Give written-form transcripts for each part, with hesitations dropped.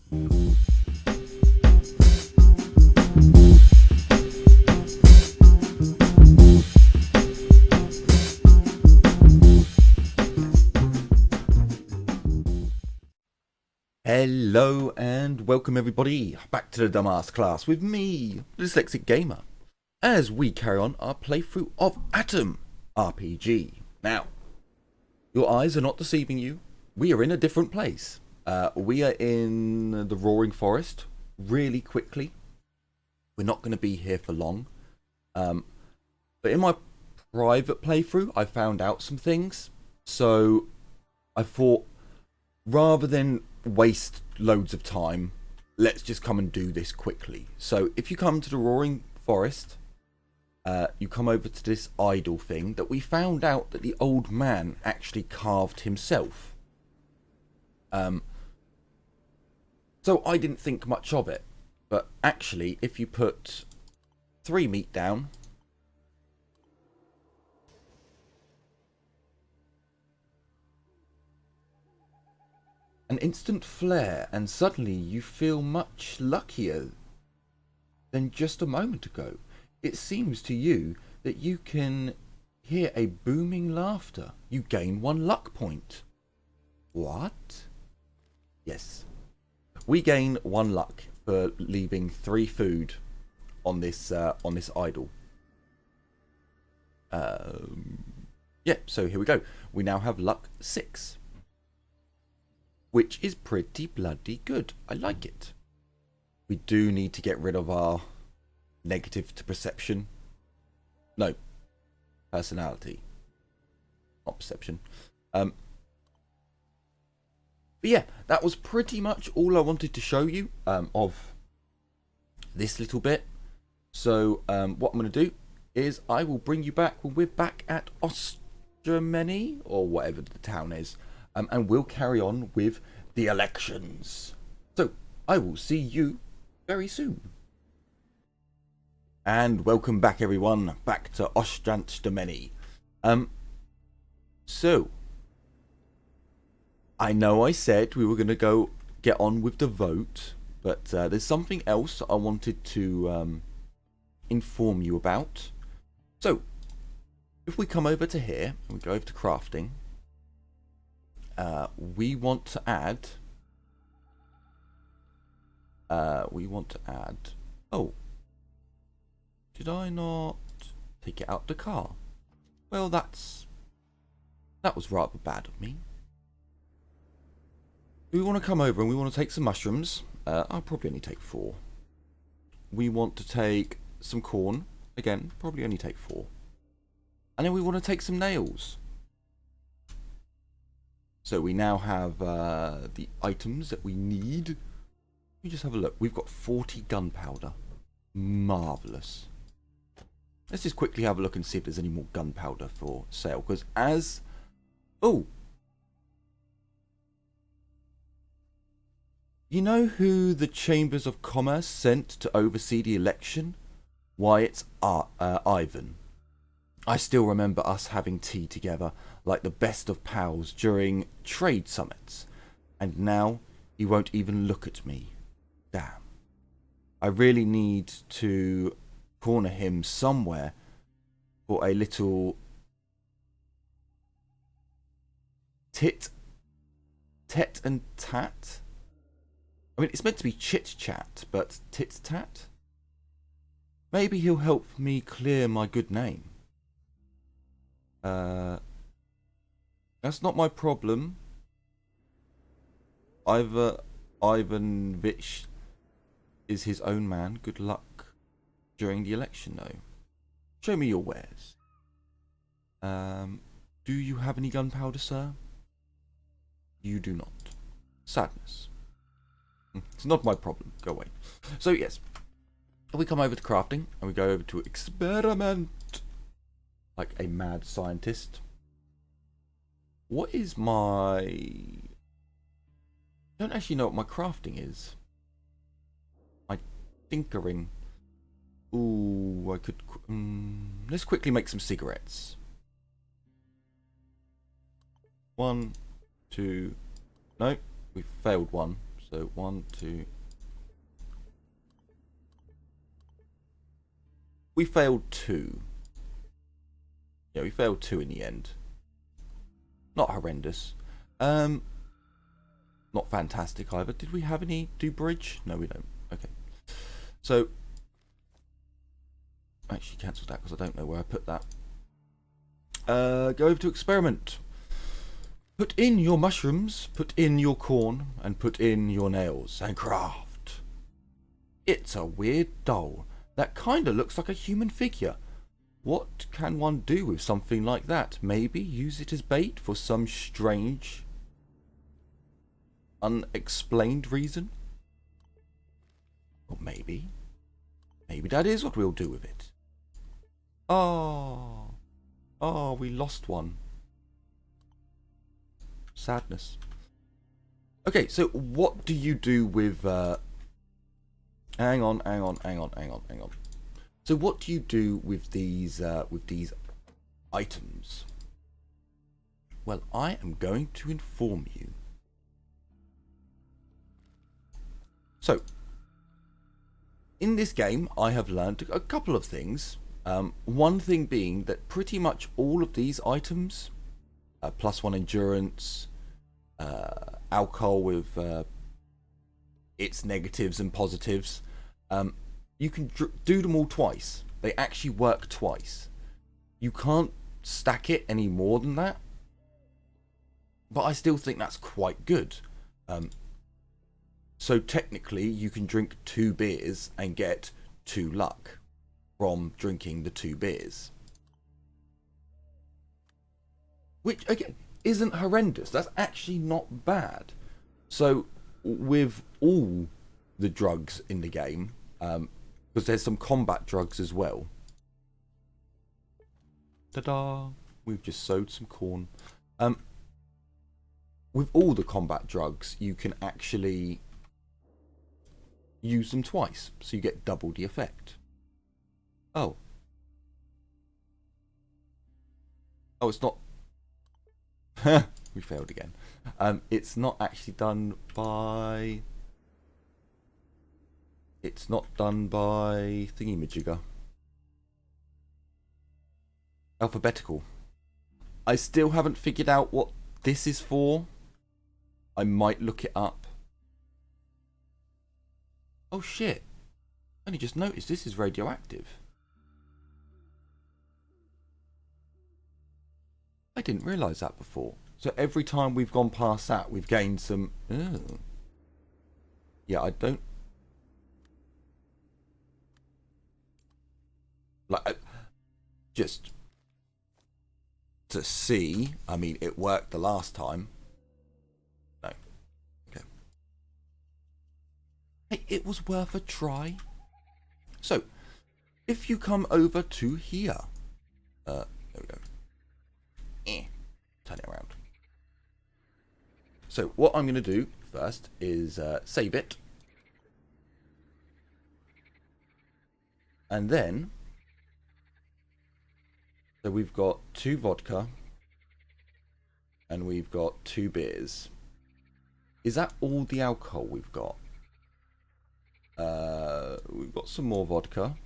Hello and welcome everybody back to the dumbass class with me, the Dyslexic Gamer, as we carry on our playthrough of Atom RPG. Now, your eyes are not deceiving you. We are in a different place. We are in the Roaring Forest really quickly. We're not going to be here for long. But in my private playthrough, I found out some things. So I thought, rather than waste loads of time, let's just come and do this quickly. So if you come to the Roaring Forest, you come over to this idol thing that we found out that the old man actually carved himself. So I didn't think much of it, but actually if you put 3 meat down, an instant flare, and suddenly you feel much luckier than just a moment ago. It seems to you that you can hear a booming laughter. You gain 1 luck point. What? Yes. We gain 1 luck for leaving 3 food on this idol. Yeah, so here we go. We now have luck 6. Which is pretty bloody good. I like it. We do need to get rid of our negative to perception. No. Personality. Not perception. But yeah, that was pretty much all I wanted to show you of this little bit. So what I'm going to do is I will bring you back when we're back at Ostermeni, or whatever the town is. And we'll carry on with the elections. So, I will see you very soon. And welcome back everyone, back to Ostermeni. So, I know I said we were going to go get on with the vote, but there's something else I wanted to inform you about. So, if we come over to here, and we go over to crafting, we want to add, oh, did I not take it out the car? Well, that was rather bad of me. We want to come over and we want to take some mushrooms. I'll probably only take 4. We want to take some corn. Again, probably only take 4. And then we want to take some nails. So we now have the items that we need. Let me just have a look. We've got 40 gunpowder. Marvellous. Let's just quickly have a look and see if there's any more gunpowder for sale. Because as... Oh! You know who the Chambers of Commerce sent to oversee the election? Why, it's Ivan. I still remember us having tea together like the best of pals during trade summits. And now he won't even look at me. Damn. I really need to corner him somewhere for a little tit and tat. I mean, it's meant to be chit-chat, but tit-tat? Maybe he'll help me clear my good name. That's not my problem. Ivanovich is his own man. Good luck during the election, though. Show me your wares. Do you have any gunpowder, sir? You do not. Sadness. It's not my problem. Go away. So, yes. We come over to crafting, and we go over to experiment. Like a mad scientist. What is my... I don't actually know what my crafting is. My tinkering. Ooh, I could... let's quickly make some cigarettes. 1, 2... No, we failed one. So 1, 2. We failed 2. Yeah, we failed 2 in the end. Not horrendous. Not fantastic either. Did we have any do bridge? No, we don't. Okay. So, actually cancel that because I don't know where I put that. Go over to experiment. Put in your mushrooms, put in your corn, and put in your nails, and craft. It's a weird doll. That kinda looks like a human figure. What can one do with something like that? Maybe use it as bait for some strange, unexplained reason? Or maybe that is what we'll do with it. Oh, we lost one. Sadness. Okay, so what do you do with, hang on. So what do you do with these items? Well, I am going to inform you. So, in this game, I have learned a couple of things. One thing being that pretty much all of these items, +1 endurance, alcohol with its negatives and positives, you can do them all twice. They actually work twice. You can't stack it any more than that, but I still think that's quite good. So technically you can drink 2 beers and get 2 luck from drinking the 2 beers, which again isn't horrendous. That's actually not bad. So with all the drugs in the game, because there's some combat drugs as well. Ta-da! We've just sowed some corn. With all the combat drugs, you can actually use them twice, so you get double the effect. Oh, it's not. We failed again. It's not actually done by. It's not done by thingy-majigger. Alphabetical. I still haven't figured out what this is for. I might look it up. Oh shit. I only just noticed this is radioactive. I didn't realise that before. So every time we've gone past that, we've gained some... Oh. Yeah, I don't... Like, just to see. I mean, it worked the last time. No. Okay. Hey, it was worth a try. So, if you come over to here. There we go. Turn it around. So, what I'm going to do first is save it. And then... So we've got 2 vodka and we've got 2 beers. Is that all the alcohol we've got? We've got some more vodka.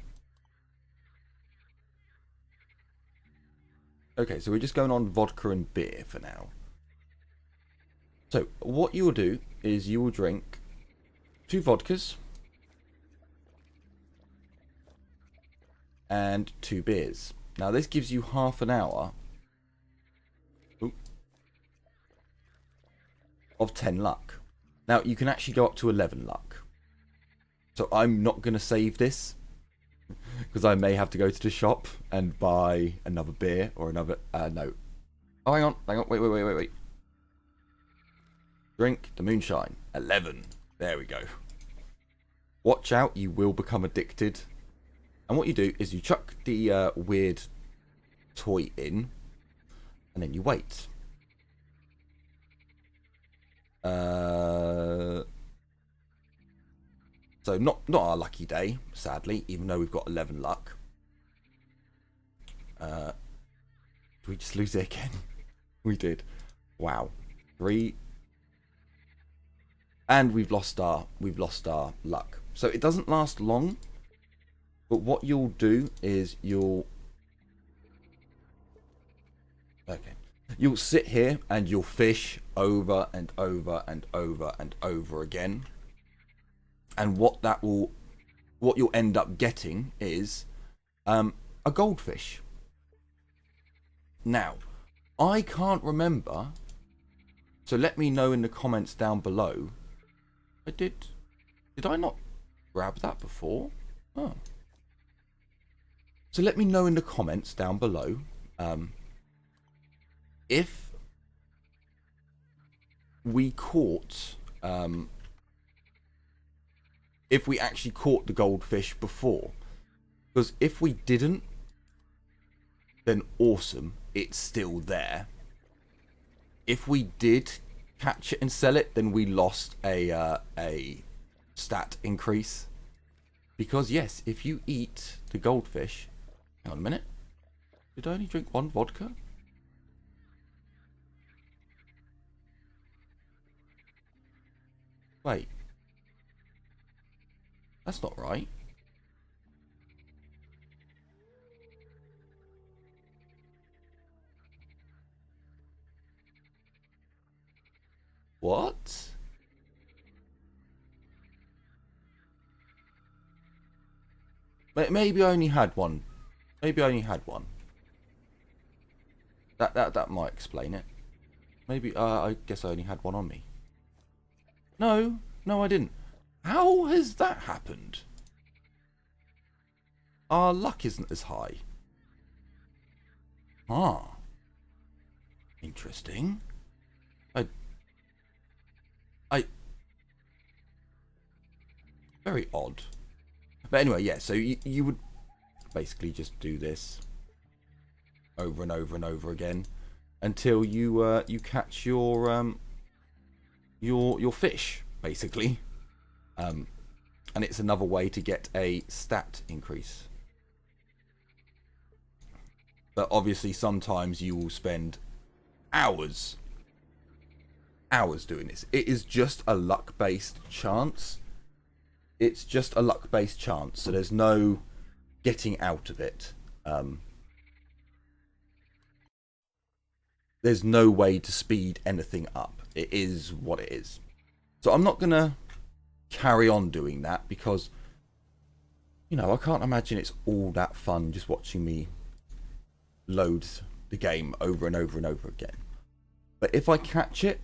Okay, so we're just going on vodka and beer for now. So what you will do is you will drink 2 vodkas and 2 beers. Now this gives you half an hour of 10 luck. Now you can actually go up to 11 luck. So I'm not going to save this because I may have to go to the shop and buy another beer or another... no. Oh, hang on. Wait. Drink the moonshine. 11. There we go. Watch out, you will become addicted. And what you do is you chuck the weird toy in, and then you wait. So not our lucky day, sadly, even though we've got 11 luck. Did we just lose it again? We did. Wow. 3. And we've lost our luck. So it doesn't last long. But what you'll do is you'll sit here and you'll fish over and over and over and over again. And what you'll end up getting is a goldfish. Now, I can't remember, so let me know in the comments down below. Did I not grab that before? Oh. So let me know in the comments down below if we caught, if we actually caught the goldfish before. Because if we didn't, then awesome, it's still there. If we did catch it and sell it, then we lost a stat increase. Because yes, if you eat the goldfish, hang on a minute, did I only drink one vodka? Wait, that's not right. What? Maybe I only had one. Maybe I only had one. That might explain it. Maybe I guess I only had one on me. No, I didn't. How has that happened? Our luck isn't as high. Ah. Interesting. Very odd. But anyway, yeah, so you would basically just do this over and over and over again until you you catch your fish, basically. And it's another way to get a stat increase. But obviously sometimes you will spend hours doing this. It is just a luck-based chance. It's just a luck-based chance, so there's no getting out of it. There's no way to speed anything up. It is what it is. So I'm not going to carry on doing that because, you know, I can't imagine it's all that fun just watching me load the game over and over and over again. But if I catch it,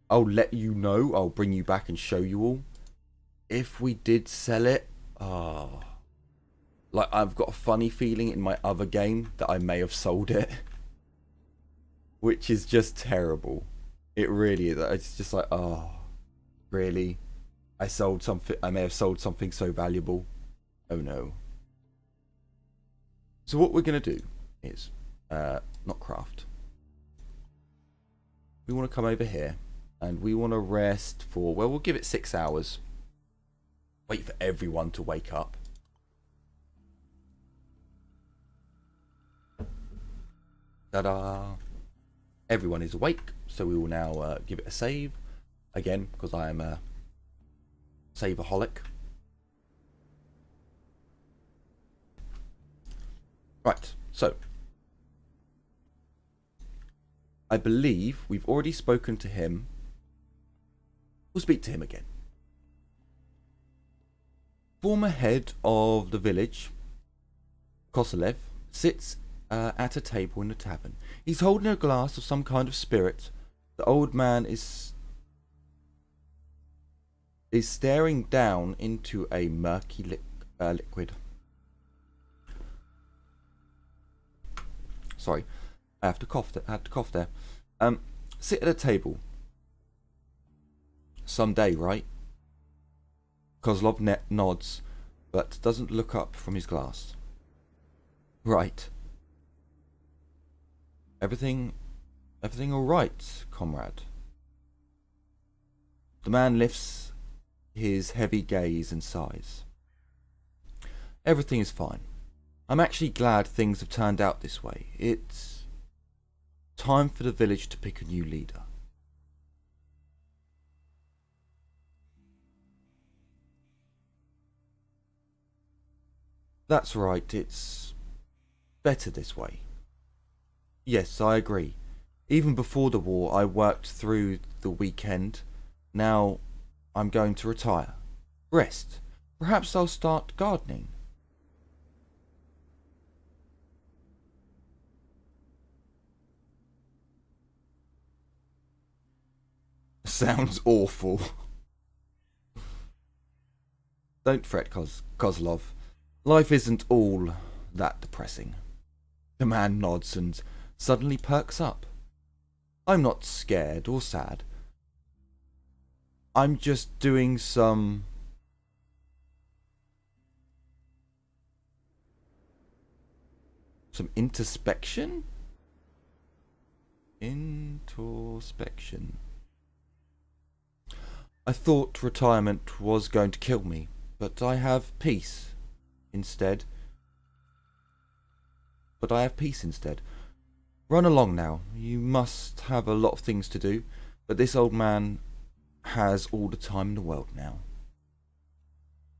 I'll let you know. I'll bring you back and show you all. If we did sell it, like I've got a funny feeling in my other game that I may have sold it, which is just terrible. It really is. It's just like, oh, really? I sold something. I may have sold something so valuable. Oh no. So what we're gonna do is not craft. We want to come over here and we want to rest for, well, we'll give it 6 hours. Wait for everyone to wake up. Ta-da! Everyone is awake, so we will now give it a save. Again, because I am a saveaholic. Right, so. I believe we've already spoken to him. We'll speak to him again. Former head of the village, Koselev, sits at a table in the tavern. He's holding a glass of some kind of spirit. The old man is staring down into a murky liquid. Sorry, I had to cough there. Sit at a table. Someday, right? Kozlov nods, but doesn't look up from his glass. Right. Everything all right, comrade? The man lifts his heavy gaze and sighs. Everything is fine. I'm actually glad things have turned out this way. It's time for the village to pick a new leader. That's right, it's better this way. Yes, I agree. Even before the war, I worked through the weekend. Now I'm going to retire. Rest. Perhaps I'll start gardening. Sounds awful. Don't fret, Kozlov. Life isn't all that depressing. The man nods and suddenly perks up. I'm not scared or sad. I'm just doing some introspection? Introspection. I thought retirement was going to kill me, but I have peace instead. Run along now. You must have a lot of things to do, but this old man has all the time in the world now.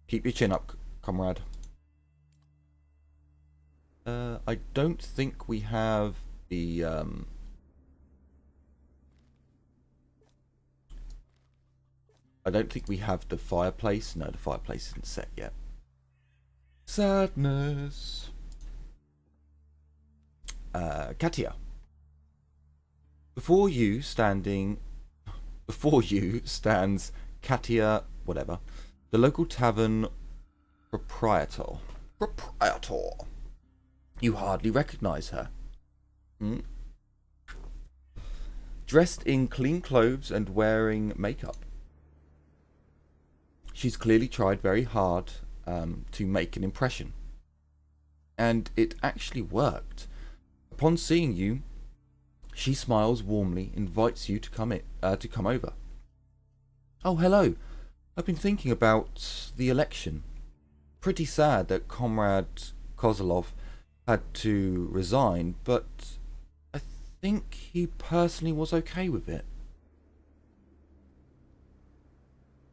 Keep your chin up, comrade. I don't think we have the I don't think we have the fireplace. No, the fireplace isn't set yet. Sadness. Katia. Before you stands Katia, whatever, the local tavern proprietor. You hardly recognize her. Hmm? Dressed in clean clothes and wearing makeup. She's clearly tried very hard to make an impression. And it actually worked. Upon seeing you, she smiles warmly, invites you to come over. Oh, hello. I've been thinking about the election. Pretty sad that Comrade Kozlov had to resign, but I think he personally was okay with it.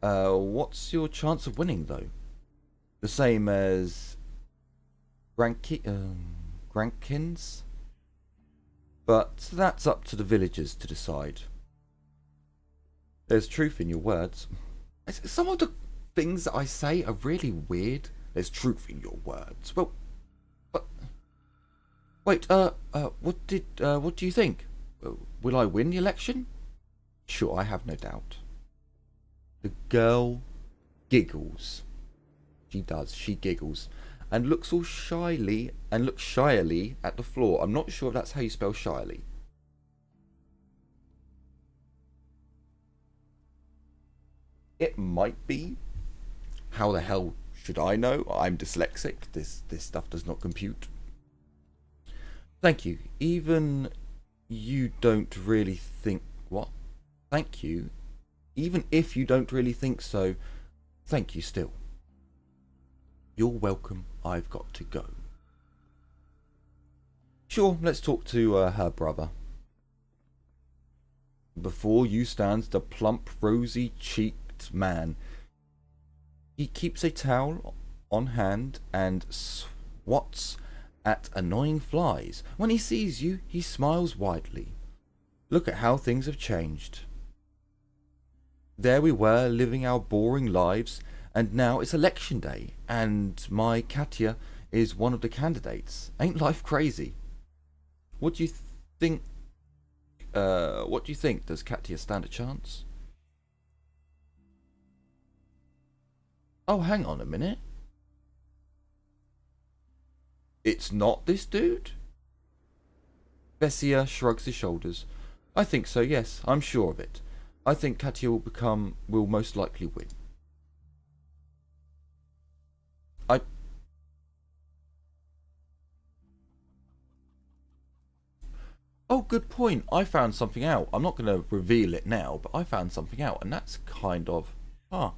What's your chance of winning, though? The same as Grankins? But that's up to the villagers to decide. There's truth in your words. Some of the things that I say are really weird. There's truth in your words. Well, but wait. What do you think? Will I win the election? Sure, I have no doubt. The girl giggles. She does. She giggles and looks all shyly at the floor. I'm not sure if that's how you spell shyly. It might be. How the hell should I know? I'm dyslexic. This stuff does not compute. Thank you. Even you don't really think what? Thank you. Even if you don't really think so, thank you still. You're welcome. I've got to go. Sure, let's talk to her brother. Before you stands the plump, rosy-cheeked man. He keeps a towel on hand and swats at annoying flies. When he sees you, he smiles widely. Look at how things have changed. There we were, living our boring lives, and now it's election day, and my Katya is one of the candidates. Ain't life crazy? What do you think? Does Katya stand a chance? Oh, hang on a minute. It's not this dude? Bessia shrugs his shoulders. I think so, yes. I'm sure of it. I think Katya will most likely win. Oh, good point. I found something out. I'm not going to reveal it now, but I found something out, and that's kind of... no,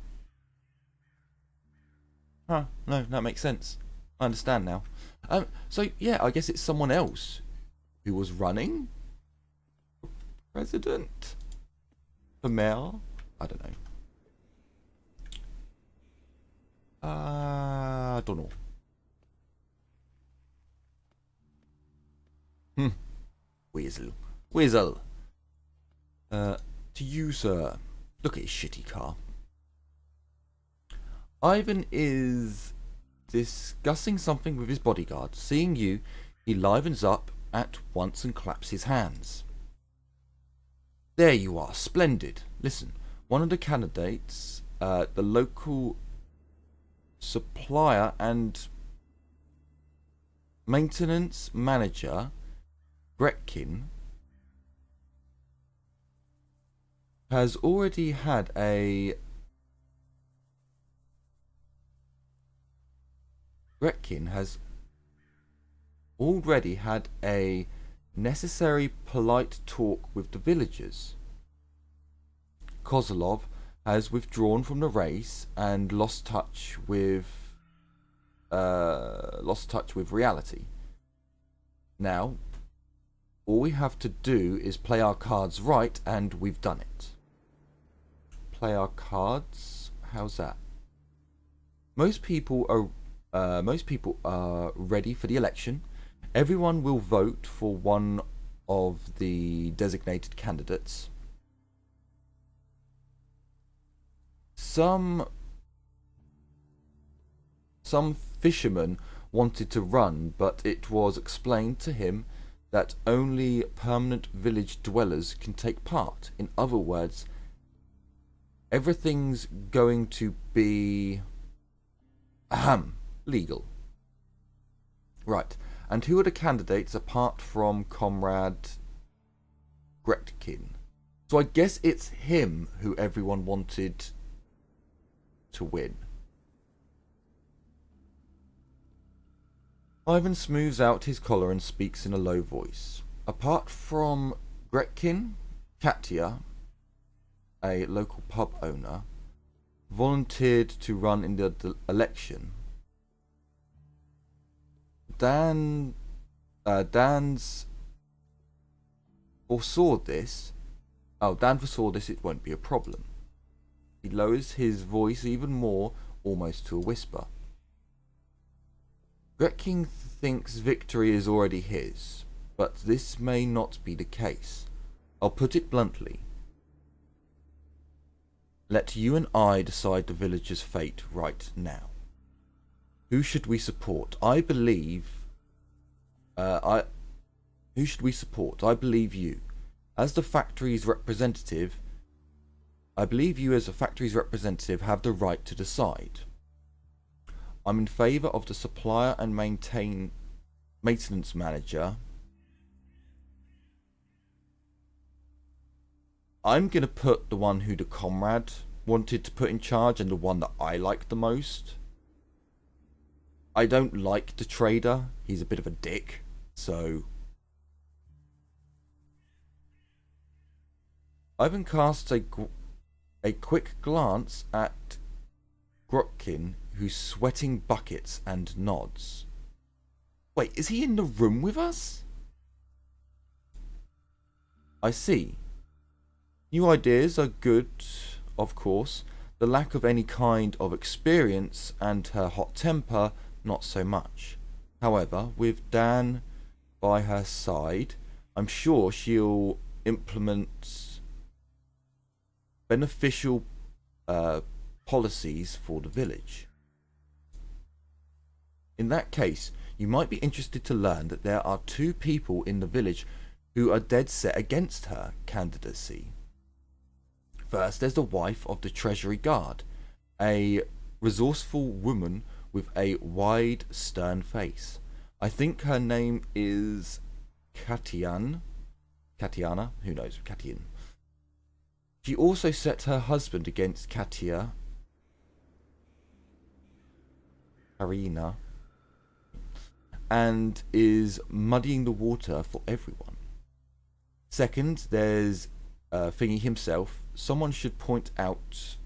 that makes sense. I understand now. So, yeah, I guess it's someone else who was running? President? For mayor? I don't know. I don't know. Weasel. Weasel. To you, sir. Look at his shitty car. Ivan is discussing something with his bodyguard. Seeing you, he livens up at once and claps his hands. There you are, splendid. Listen, one of the candidates, the local supplier and maintenance manager, Gretkin, has already had a necessary polite talk with the villagers. Kozlov has withdrawn from the race and lost touch with reality. Now, all we have to do is play our cards right, and we've done it. Play our cards? How's that? Most people are ready for the election. Everyone will vote for one of the designated candidates. Some fisherman wanted to run, but it was explained to him that only permanent village dwellers can take part. In other words, everything's going to be legal. Right. And who are the candidates apart from Comrade Gretkin? So I guess it's him who everyone wanted to win. Ivan smooths out his collar and speaks in a low voice. Apart from Gretkin, Katya, a local pub owner, volunteered to run in the election. Dan foresaw this. Dan foresaw this. It won't be a problem. He lowers his voice even more, almost to a whisper. Gretkin thinks victory is already his, but this may not be the case. I'll put it bluntly. Let you and I decide the village's fate right now. Who should we support? I believe you. As the factory's representative, I believe you as a factory's representative have the right to decide. I'm in favour of the supplier and maintenance manager. I'm going to put the one who the comrade wanted to put in charge and the one that I like the most. I don't like the trader. He's a bit of a dick. So Ivan casts a quick glance at Grotkin, who's sweating buckets, and nods. Wait, is he in the room with us? I see. New ideas are good, of course. The lack of any kind of experience and her hot temper, not so much. However, with Dan by her side, I'm sure she'll implement beneficial policies for the village. In that case, you might be interested to learn that there are 2 people in the village who are dead set against her candidacy. First, there's the wife of the Treasury Guard, a resourceful woman with a wide, stern face. I think her name is Katiana, who knows, Katian. She also set her husband against Katya, Karina, and is muddying the water for everyone. Second, there's Thingy himself. Someone should point out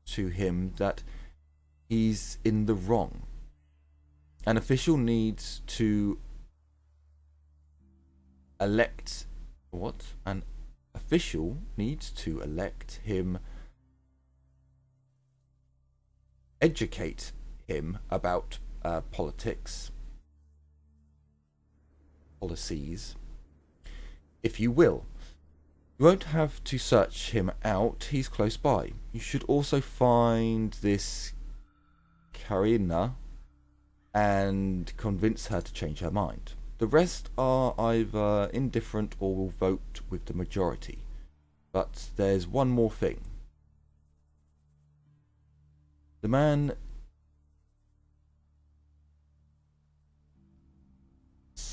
to him that he's in the wrong. An official needs to elect... What? An official needs to elect him... Educate him about policies. if you will. You won't have to search him out, he's close by. You should also find this Karina and convince her to change her mind. The rest are either indifferent or will vote with the majority. But there's one more thing. The man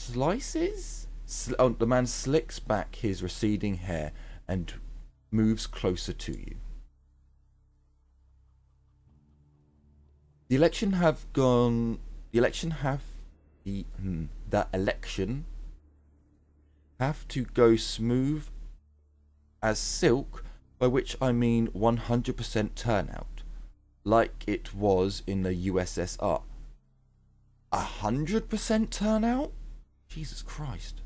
the man slicks back his receding hair and moves closer to you. The election have to go smooth as silk, by which I mean 100% turnout, like it was in the USSR. 100% turnout? Jesus Christ.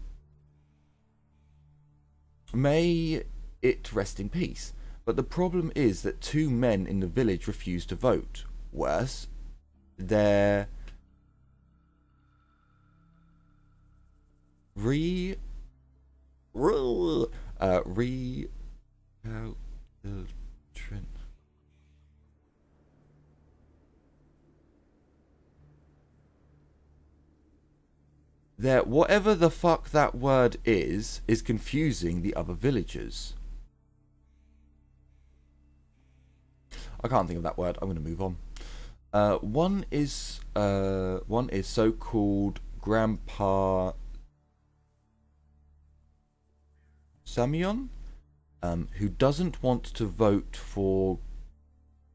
May it rest in peace. But the problem is that 2 men in the village refuse to vote. Worse, they're there, whatever the fuck that word is confusing the other villagers. I can't think of that word. I'm going to move on. One is so-called Grandpa Samion, who doesn't want to vote for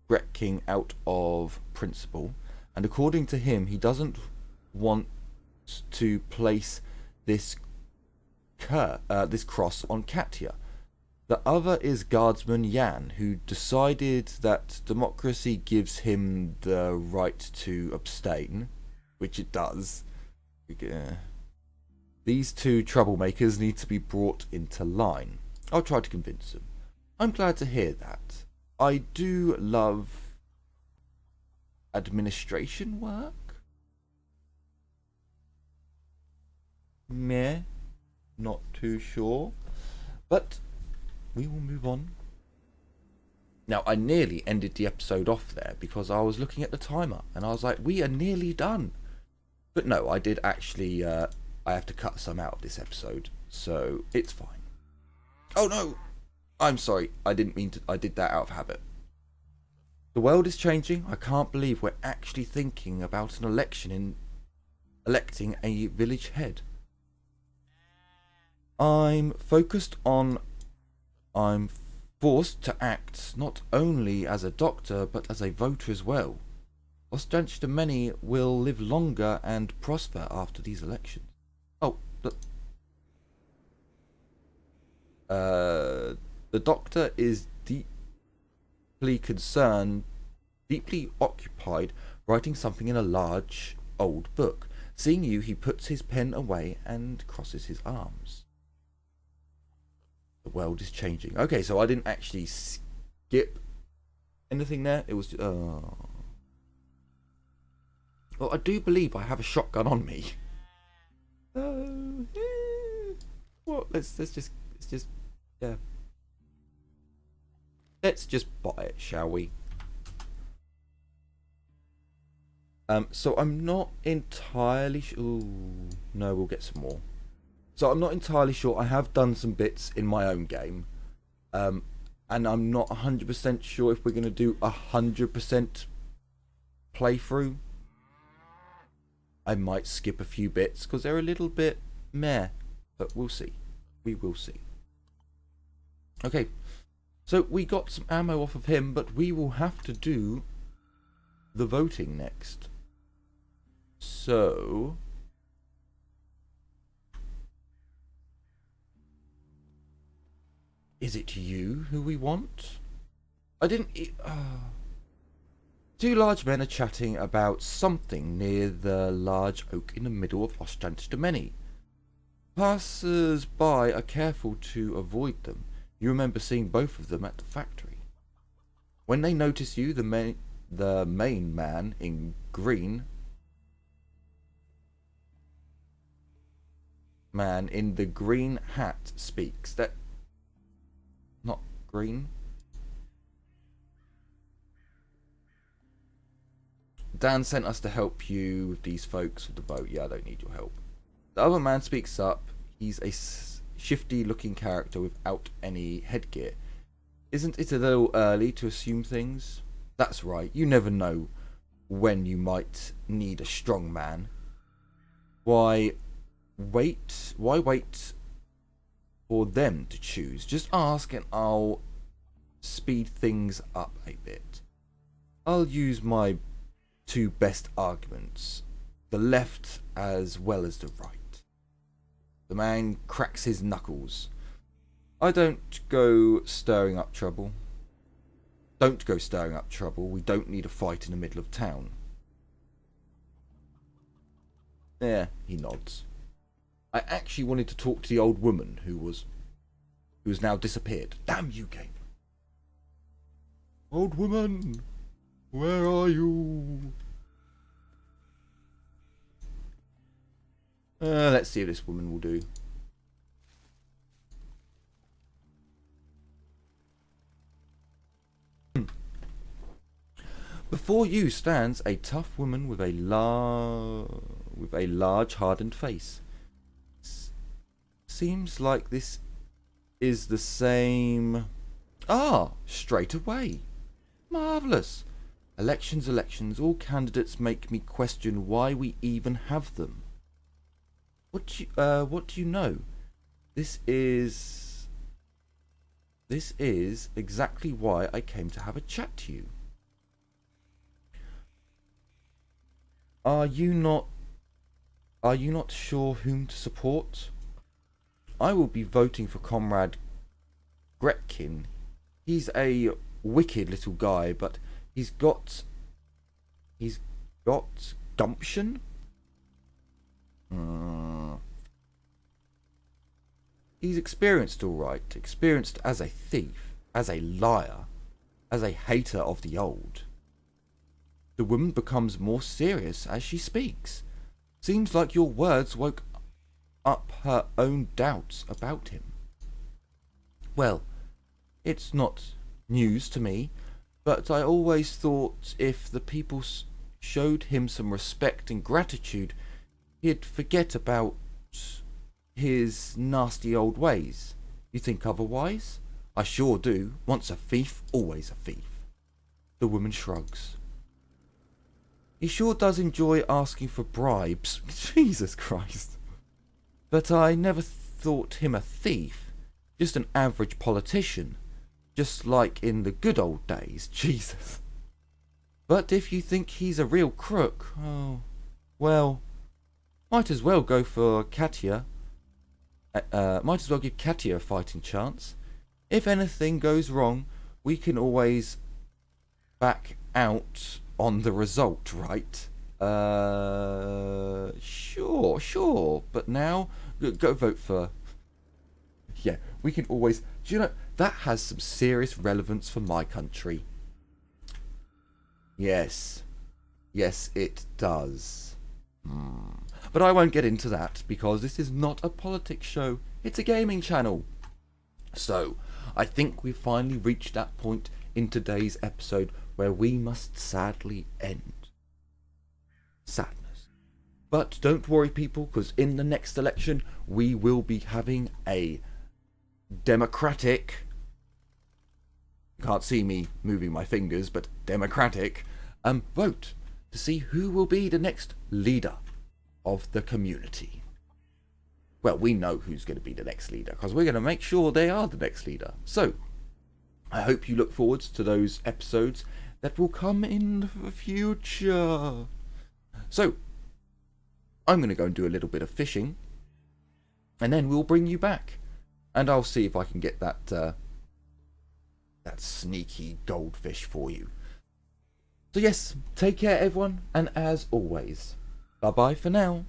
Gretking out of principle, and according to him, he doesn't want to place this cross on Katya. The other is Guardsman Yan, who decided that democracy gives him the right to abstain, which it does. These 2 troublemakers need to be brought into line. I'll try to convince them. I'm glad to hear that. I do love administration work. Meh, not too sure. But we will move on. Now, I nearly ended the episode off there because I was looking at the timer and I was like, we are nearly done. But no, I did actually, I have to cut some out of this episode, so it's fine. Oh no! I'm sorry, I didn't mean to, I did that out of habit. The world is changing. I can't believe we're actually thinking about an election in electing a village head. I'm forced to act not only as a doctor but as a voter as well. Many will live longer and prosper after these elections. Oh, the doctor is deeply occupied writing something in a large old book. Seeing you, he puts his pen away and crosses his arms. The world is changing. Okay, so I didn't actually skip anything there. It was well, I do believe I have a shotgun on me. Well, let's just buy it, shall we? So I'm not entirely sure. Ooh, no, we'll get some more. So I'm not entirely sure. I have done some bits in my own game, and I'm not 100% sure if we're going to do 100% playthrough. I might skip a few bits because they're a little bit meh, but we'll see. We will see. Okay, so we got some ammo off of him, but we will have to do the voting next. So is it you who we want? I didn't. Two large men are chatting about something near the large oak in the middle of Ostrandstemeni. Passers-by are careful to avoid them. You remember seeing both of them at the factory. When they notice you, the main man in green man in the green hat speaks. That... not green? Dan sent us to help you with these folks with the boat. Yeah, I don't need your help. The other man speaks up. He's a shifty looking character without any headgear. Isn't it a little early to assume things? That's right, you never know when you might need a strong man. Why wait for them to choose? Just ask and I'll speed things up a bit. I'll use my two best arguments, the left as well as the right. The man cracks his knuckles. I don't go stirring up trouble. Don't go stirring up trouble. We don't need a fight in the middle of town. Yeah, he nods. I actually wanted to talk to the old woman who has now disappeared. Damn you, game. Old woman, where are you? Let's see if this woman will do. Before you stands a tough woman with a large hardened face. Seems like this is the same. Ah, straight away. Marvellous. Elections. All candidates make me question why we even have them. What do you know? This is exactly why I came to have a chat to you. Are you not sure whom to support? I will be voting for Comrade Gretkin. He's a wicked little guy, but he's got gumption. He's experienced, all right. Experienced as a thief, as a liar, as a hater of the old. The woman becomes more serious as she speaks. Seems like your words woke up her own doubts about him. Well, it's not news to me, but I always thought if the people showed him some respect and gratitude, he'd forget about his nasty old ways. You think otherwise? I sure do. Once a thief, always a thief. The woman shrugs. He sure does enjoy asking for bribes. Jesus Christ. But I never thought him a thief. Just an average politician. Just like in the good old days. Jesus. But if you think he's a real crook, oh, well, might as well go for Katya. Might as well give Katya a fighting chance. If anything goes wrong, we can always back out on the result, right? Sure. But now, go vote for... Yeah, we can always... Do you know, that has some serious relevance for my country. Yes, it does. But I won't get into that, because this is not a politics show. It's a gaming channel. So, I think we've finally reached that point in today's episode where we must sadly end. Sadness. But don't worry, people, because in the next election, we will be having a democratic... You can't see me moving my fingers, but democratic vote to see who will be the next leader of the community. Well, we know who's going to be the next leader, because we're going to make sure they are the next leader. So, I hope you look forward to those episodes that will come in the future. So, I'm going to go and do a little bit of fishing, and then we'll bring you back, and I'll see if I can get that that sneaky goldfish for you. So yes, take care everyone, and as always, bye bye for now.